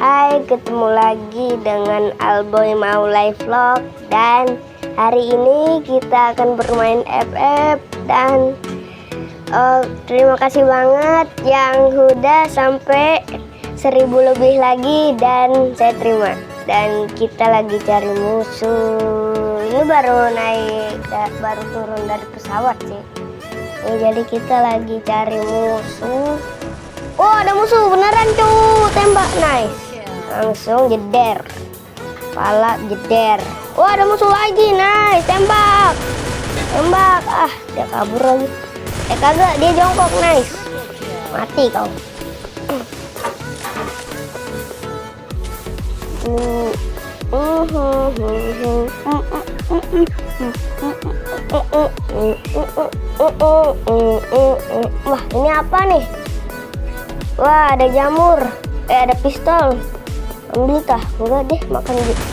Hai, ketemu lagi dengan Alboy mau live vlog. Dan hari ini kita akan bermain FF. Dan terima kasih banget yang udah sampai 1000 lebih lagi. Dan saya terima. Dan kita lagi cari musuh. Ini baru naik, baru turun dari pesawat sih. Jadi kita lagi cari musuh. Oh, ada musuh beneran cuy. Tembak, nice. Langsung jeder. Pala jeder. Oh, ada musuh lagi, nice. Tembak. Tembak. Ah, dia kabur lagi. Kagak, dia jongkok, nice. Mati kau. Wah, ini apa nih? Wah, ada jamur. Ada pistol. Ambil kah? Enggak deh, makan gitu.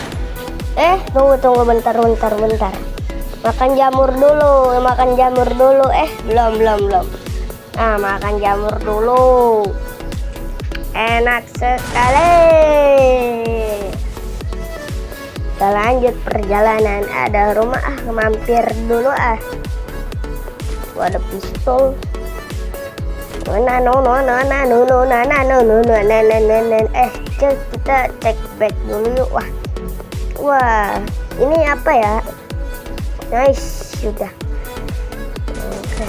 Tunggu bentar. Makan jamur dulu. Belum. Nah, makan jamur dulu. Enak sekali. Kita lanjut perjalanan. Ada rumah, mampir dulu. Ada pistol. Kita cek back dulu yuk. Wah, ini apa ya? Nice, sudah. Oke.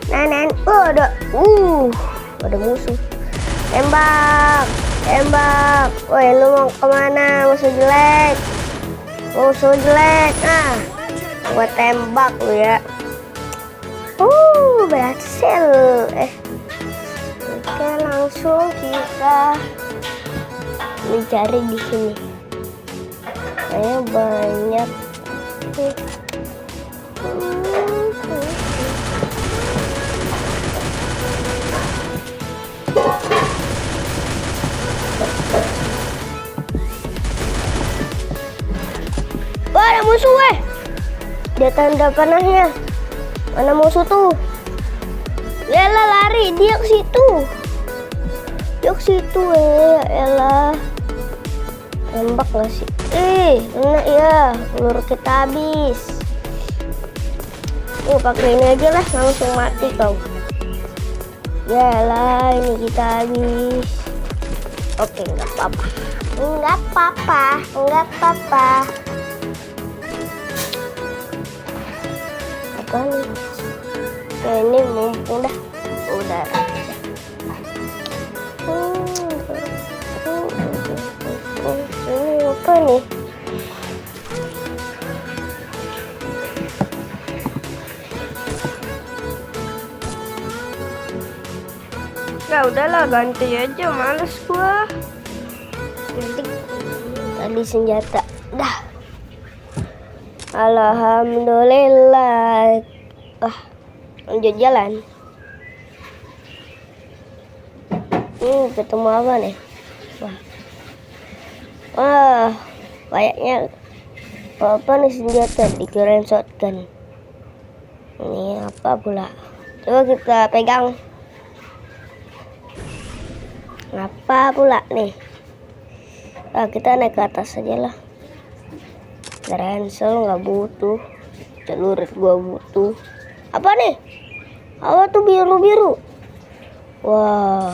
Ada musuh. Tembak. Woi, lu mau kemana? Musuh jelek. Gua tembak lu ya. Berhasil. Oke, langsung kita mencari di sini. Kayaknya banyak. Wah, ada musuh Dia tanda panahnya. Mana musuh tuh? Yalah, lari dia ke situ. Ya elah. Tembak gak sih? Enak ya. Peluru kita habis. Pakai ini aja lah, langsung mati kau. Yalah, ini kita habis. Oke, enggak apa-apa. Apa nih? Ini mumpung dah. Udah. Apa nih? Ya udahlah, ganti aja, males gua. Tadi senjata. Dah. Alhamdulillah. Lanjut jalan. Ketemu apa nih? Wah, kayaknya apa nih senjata? Dikirain shotgun. Ini apa pula? Coba kita pegang. Apa pula nih? Kita naik ke atas aja lah. Ransel nggak butuh. Celurit gua butuh. Apa nih? Apa tuh biru-biru? Wah,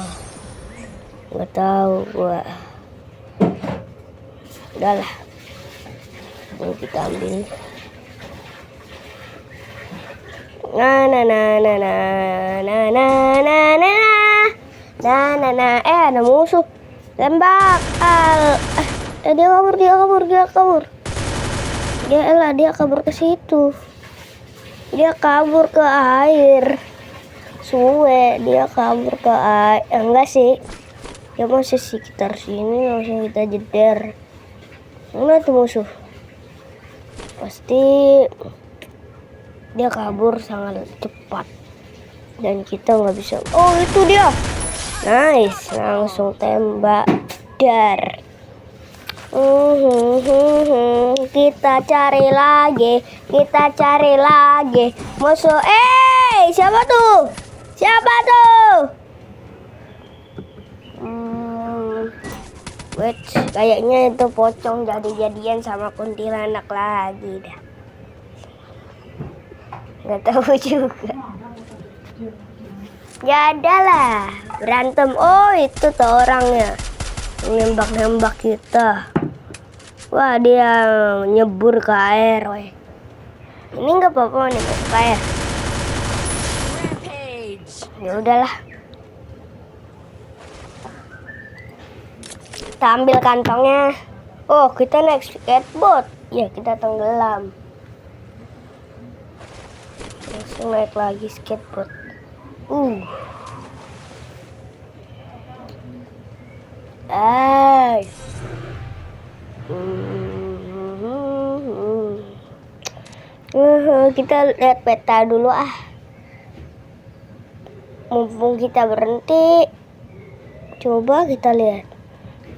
nggak tahu gua. Udahlah, ini kita ambil. Ada musuh. Tembak. Dia kabur. Dia kabur ke situ. Dia kabur ke air. Dia kabur ke air. Enggak sih. Dia masih sekitar sini, langsung kita jeder. Mana tuh musuh? Pasti dia kabur sangat cepat. Dan kita nggak bisa. Oh, itu dia. Nice, langsung tembak. Dar. Kita cari lagi musuh. Siapa tuh? Wait, kayaknya itu pocong jadi-jadian sama kuntilanak lagi dah. Nggak tahu juga. Ya adalah berantem. Oh, itu tuh orangnya nembak-nembak kita. Wah, dia nyebur ke air, weh. Ini nggak apa-apa nih masuk air. Ya udahlah. Kita ambil kantongnya. Oh, kita naik skateboard. Ya, kita tenggelam. Langsung naik lagi skateboard. Kita lihat peta dulu ah. Mumpung kita berhenti, coba kita lihat.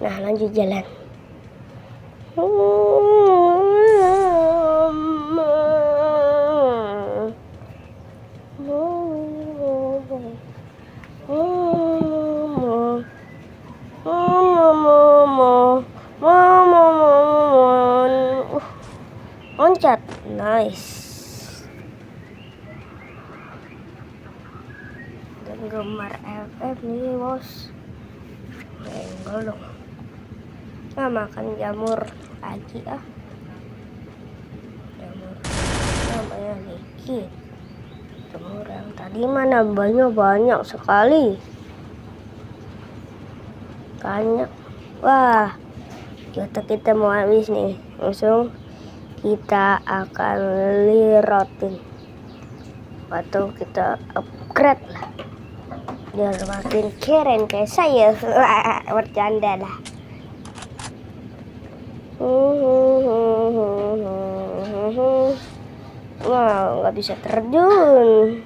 Nah, lanjut jalan. Loncat, nice. Dan gemar FF nih bos. Enggak dong. Nah, makan jamur lagi ah. Jamur namanya dikit. Jamur yang tadi mana banyak sekali. Banyak. Wah, kita mau habis nih. Langsung kita akan lirotin atau kita upgrade lah biar makin keren kayak saya. Bercanda lah. Wow, nggak bisa terjun.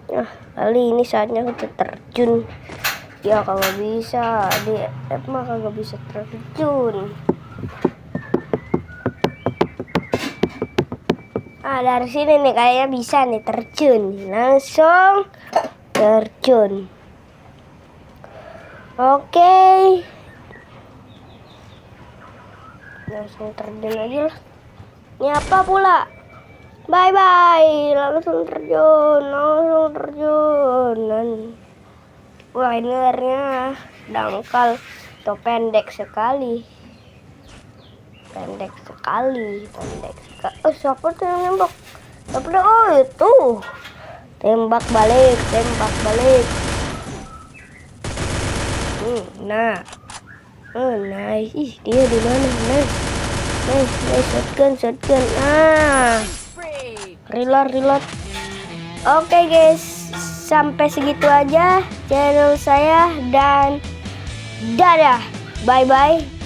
Nah, kali ini saatnya kita terjun. Ya kalau bisa, di app mah kagak bisa terjun. Ah, dari sini nih kayaknya bisa nih terjun. Langsung terjun. Oke. Langsung terjun aja lah. Ini apa pula? Bye bye. Langsung terjun. Wah, ini airnya dangkal atau pendek sekali. Oh, siapa tuh yang nembak? Oh, itu. Tembak balik. Nah. Nice. Ih, dia di mana? Nice. Shotgun. Reload. Oke, guys. Sampai segitu aja channel saya dan dadah. Bye-bye.